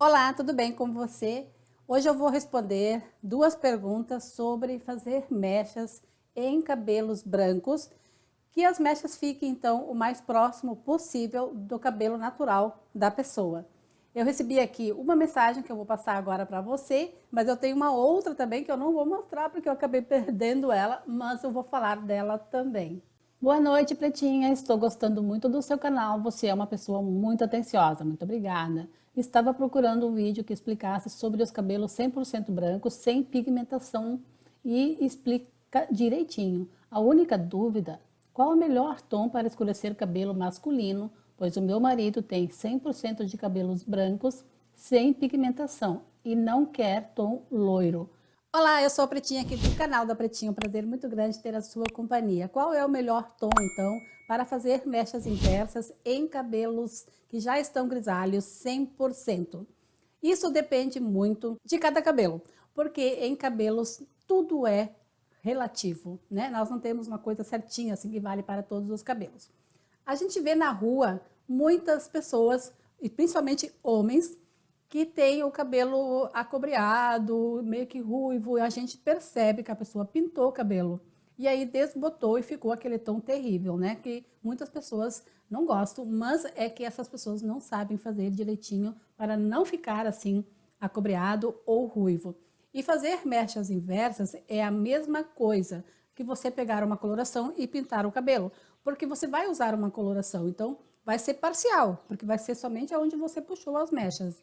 Olá, tudo bem com você? Hoje eu vou responder duas perguntas sobre fazer mechas em cabelos brancos, que as mechas fiquem então o mais próximo possível do cabelo natural da pessoa. Eu recebi aqui uma mensagem que eu vou passar agora para você, mas eu tenho uma outra também que eu não vou mostrar porque eu acabei perdendo ela, mas eu vou falar dela também. Boa noite, Pretinha. Estou gostando muito do seu canal. Você é uma pessoa muito atenciosa. Muito obrigada. Estava procurando um vídeo que explicasse sobre os cabelos 100% brancos, sem pigmentação e explica direitinho. A única dúvida, qual o melhor tom para escurecer cabelo masculino, pois o meu marido tem 100% de cabelos brancos, sem pigmentação e não quer tom loiro. Olá, eu sou a Pretinha aqui do canal da Pretinha, um prazer muito grande ter a sua companhia. Qual é o melhor tom, então, para fazer mechas inversas em cabelos que já estão grisalhos 100%? Isso depende muito de cada cabelo, porque em cabelos tudo é relativo, né? Nós não temos uma coisa certinha assim que vale para todos os cabelos. A gente vê na rua muitas pessoas, e principalmente homens, que tem o cabelo acobreado, meio que ruivo, e a gente percebe que a pessoa pintou o cabelo. E aí desbotou e ficou aquele tom terrível, né? Que muitas pessoas não gostam, mas é que essas pessoas não sabem fazer direitinho para não ficar assim acobreado ou ruivo. E fazer mechas inversas é a mesma coisa que você pegar uma coloração e pintar o cabelo, porque você vai usar uma coloração, então vai ser parcial, porque vai ser somente aonde você puxou as mechas.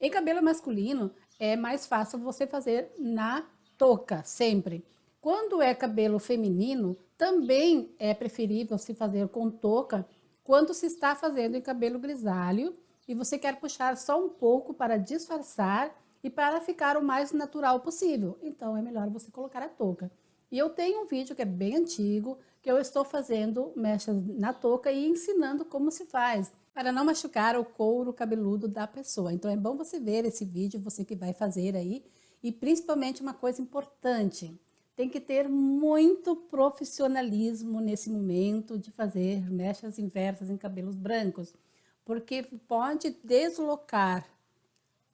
Em cabelo masculino, é mais fácil você fazer na touca, sempre. Quando é cabelo feminino, também é preferível se fazer com touca quando se está fazendo em cabelo grisalho e você quer puxar só um pouco para disfarçar e para ficar o mais natural possível. Então, é melhor você colocar a touca. E eu tenho um vídeo que é bem antigo, que eu estou fazendo mechas na touca e ensinando como se faz, para não machucar o couro cabeludo da pessoa. Então é bom você ver esse vídeo, você que vai fazer aí. E principalmente uma coisa importante, tem que ter muito profissionalismo nesse momento de fazer mechas inversas em cabelos brancos, porque pode deslocar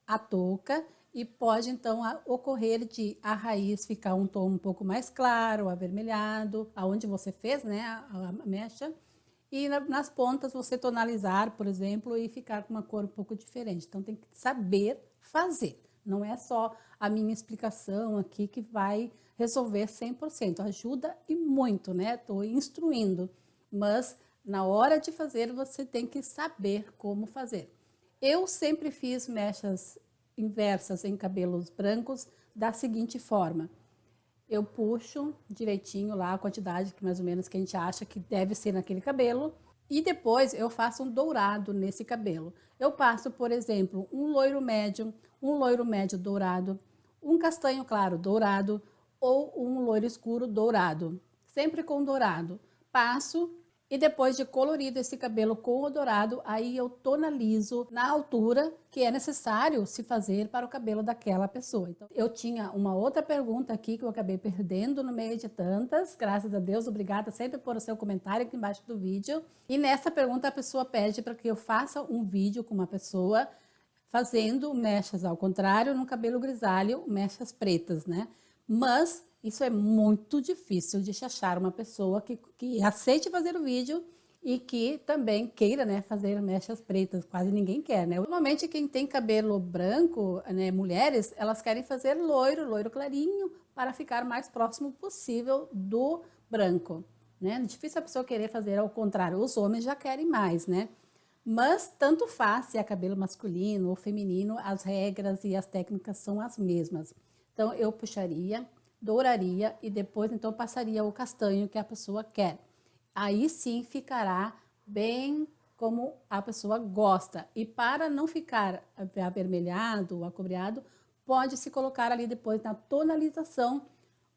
a touca e pode então ocorrer de a raiz ficar um tom um pouco mais claro, avermelhado, aonde você fez, né, a mecha, e nas pontas você tonalizar, por exemplo, e ficar com uma cor um pouco diferente. Então tem que saber fazer. Não é só a minha explicação aqui que vai resolver 100%. Ajuda e muito, né? Estou instruindo, mas na hora de fazer você tem que saber como fazer. Eu sempre fiz mechas inversas em cabelos brancos da seguinte forma: eu puxo direitinho lá a quantidade que mais ou menos que a gente acha que deve ser naquele cabelo e depois eu faço um dourado nesse cabelo. Eu passo, por exemplo, um loiro médio dourado, um castanho claro dourado ou um loiro escuro dourado, sempre com dourado. Passo e depois de colorido esse cabelo com o dourado, aí eu tonalizo na altura que é necessário se fazer para o cabelo daquela pessoa. Então, eu tinha uma outra pergunta aqui que eu acabei perdendo no meio de tantas. Graças a Deus, obrigada sempre por o seu comentário aqui embaixo do vídeo. E nessa pergunta a pessoa pede para que eu faça um vídeo com uma pessoa fazendo mechas ao contrário no cabelo grisalho, mechas pretas, né? Mas isso é muito difícil de achar uma pessoa que aceite fazer o vídeo e que também queira, né, fazer mechas pretas. Quase ninguém quer, né? Normalmente quem tem cabelo branco, né, mulheres, elas querem fazer loiro, loiro clarinho, para ficar mais próximo possível do branco, né? Difícil a pessoa querer fazer ao contrário. Os homens já querem mais, né? Mas tanto faz se é cabelo masculino ou feminino, as regras e as técnicas são as mesmas. Então eu puxaria, douraria e depois então passaria o castanho que a pessoa quer. Aí sim ficará bem como a pessoa gosta. E para não ficar avermelhado ou acobreado, pode-se colocar ali depois na tonalização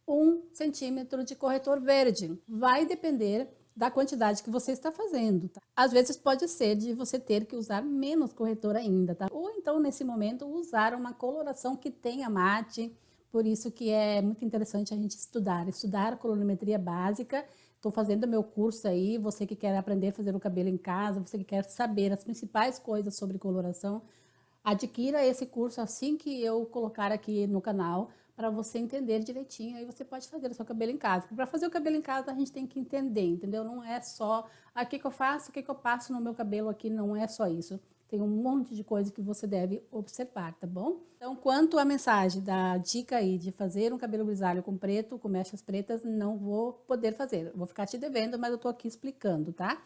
1 centímetro de corretor verde. Vai depender da quantidade que você está fazendo, tá? Às vezes pode ser de você ter que usar menos corretor ainda, tá? Ou então, nesse momento, usar uma coloração que tenha mate. Por isso que é muito interessante a gente estudar colorimetria básica. Estou fazendo meu curso aí, você que quer aprender a fazer o cabelo em casa, você que quer saber as principais coisas sobre coloração, Adquira esse curso assim que eu colocar aqui no canal, para você entender direitinho, aí você pode fazer o seu cabelo em casa. Para fazer o cabelo em casa, a gente tem que entender, entendeu? Não é só o que eu faço, o que eu passo no meu cabelo aqui, não é só isso. Tem um monte de coisa que você deve observar, tá bom? Então, quanto à mensagem da dica aí de fazer um cabelo grisalho com preto, com mechas pretas, não vou poder fazer. Vou ficar te devendo, mas eu tô aqui explicando, tá?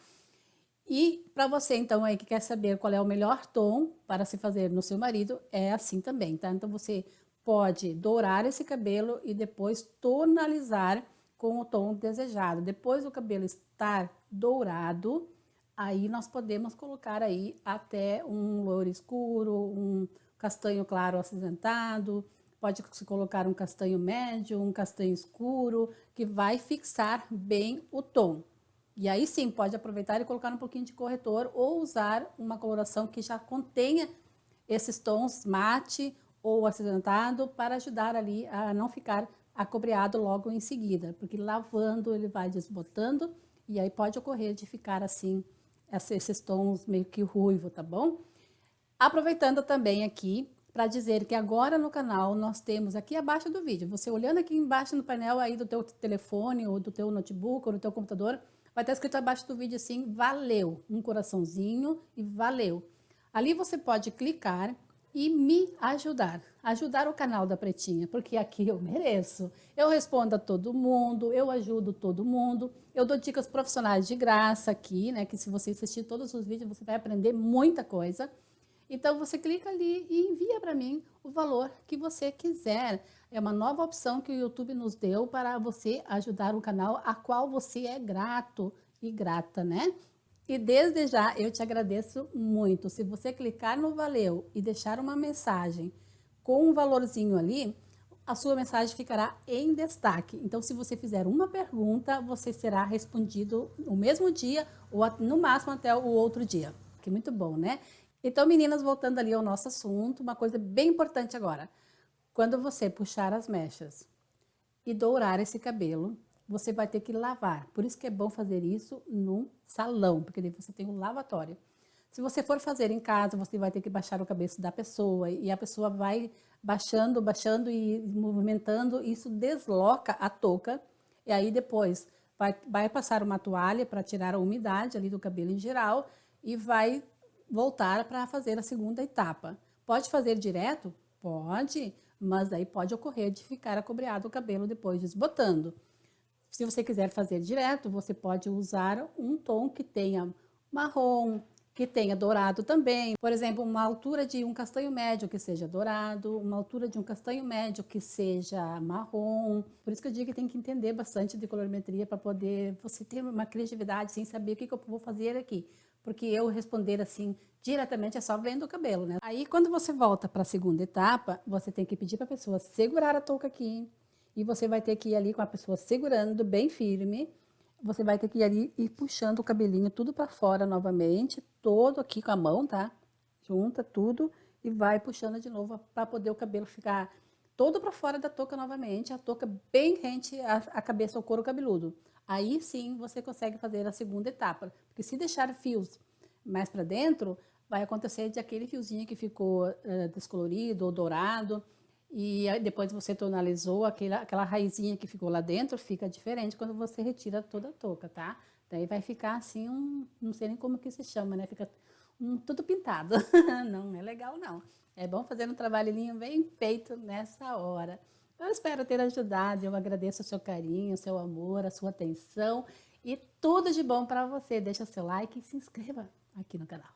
E para você, então, aí que quer saber qual é o melhor tom para se fazer no seu marido, é assim também, tá? Então, você pode dourar esse cabelo e depois tonalizar com o tom desejado. Depois do cabelo estar dourado, aí nós podemos colocar aí até um loiro escuro, um castanho claro acinzentado, pode se colocar um castanho médio, um castanho escuro, que vai fixar bem o tom. E aí sim, pode aproveitar e colocar um pouquinho de corretor ou usar uma coloração que já contenha esses tons mate ou acinzentado para ajudar ali a não ficar acobreado logo em seguida, porque lavando ele vai desbotando e aí pode ocorrer de ficar assim, esses tons meio que ruivo, tá bom? Aproveitando também aqui para dizer que agora no canal nós temos aqui abaixo do vídeo, você olhando aqui embaixo no painel aí do teu telefone ou do teu notebook ou do teu computador, vai estar escrito abaixo do vídeo assim, valeu, um coraçãozinho e valeu. Ali você pode clicar e me ajudar o canal da Pretinha, porque aqui eu mereço. Eu respondo a todo mundo, eu ajudo todo mundo, eu dou dicas profissionais de graça aqui, né, que se você assistir todos os vídeos você vai aprender muita coisa. Então você clica ali e envia para mim o valor que você quiser. É uma nova opção que o YouTube nos deu para você ajudar o canal a qual você é grato e grata, né? E desde já eu te agradeço muito. Se você clicar no valeu e deixar uma mensagem com um valorzinho ali, a sua mensagem ficará em destaque. Então, se você fizer uma pergunta, você será respondido no mesmo dia ou no máximo até o outro dia. Que muito bom, né? Então, meninas, voltando ali ao nosso assunto, uma coisa bem importante agora. Quando você puxar as mechas e dourar esse cabelo, você vai ter que lavar. Por isso que é bom fazer isso num salão, porque daí você tem um lavatório. Se você for fazer em casa, você vai ter que baixar o cabeço da pessoa e a pessoa vai baixando, baixando e movimentando, isso desloca a touca e aí depois vai passar uma toalha para tirar a umidade ali do cabelo em geral e vai voltar para fazer a segunda etapa. Pode fazer direto? Pode, mas daí pode ocorrer de ficar acobreado o cabelo depois desbotando. Se você quiser fazer direto, você pode usar um tom que tenha marrom, que tenha dourado também. Por exemplo, uma altura de um castanho médio que seja dourado, uma altura de um castanho médio que seja marrom. Por isso que eu digo que tem que entender bastante de colorimetria para poder você ter uma criatividade sem saber o que eu vou fazer aqui. Porque eu responder assim diretamente é só vendo o cabelo, né? Aí quando você volta para a segunda etapa, você tem que pedir para a pessoa segurar a touca aqui. E você vai ter que ir ali com a pessoa segurando bem firme. Você vai ter que ir ali e puxando o cabelinho tudo para fora novamente, todo aqui com a mão, tá? Junta tudo e vai puxando de novo para poder o cabelo ficar todo para fora da touca novamente, a touca bem rente à cabeça, ao couro cabeludo. Aí sim você consegue fazer a segunda etapa, porque se deixar fios mais para dentro, vai acontecer de aquele fiozinho que ficou descolorido ou dourado, e aí depois você tonalizou aquela raizinha que ficou lá dentro, fica diferente quando você retira toda a touca, tá? Daí vai ficar assim, não sei nem como que se chama, né? Fica tudo pintado. Não é legal, não. É bom fazer um trabalhinho bem feito nessa hora. Eu espero ter ajudado, eu agradeço o seu carinho, o seu amor, a sua atenção e tudo de bom para você. Deixa seu like e se inscreva aqui no canal.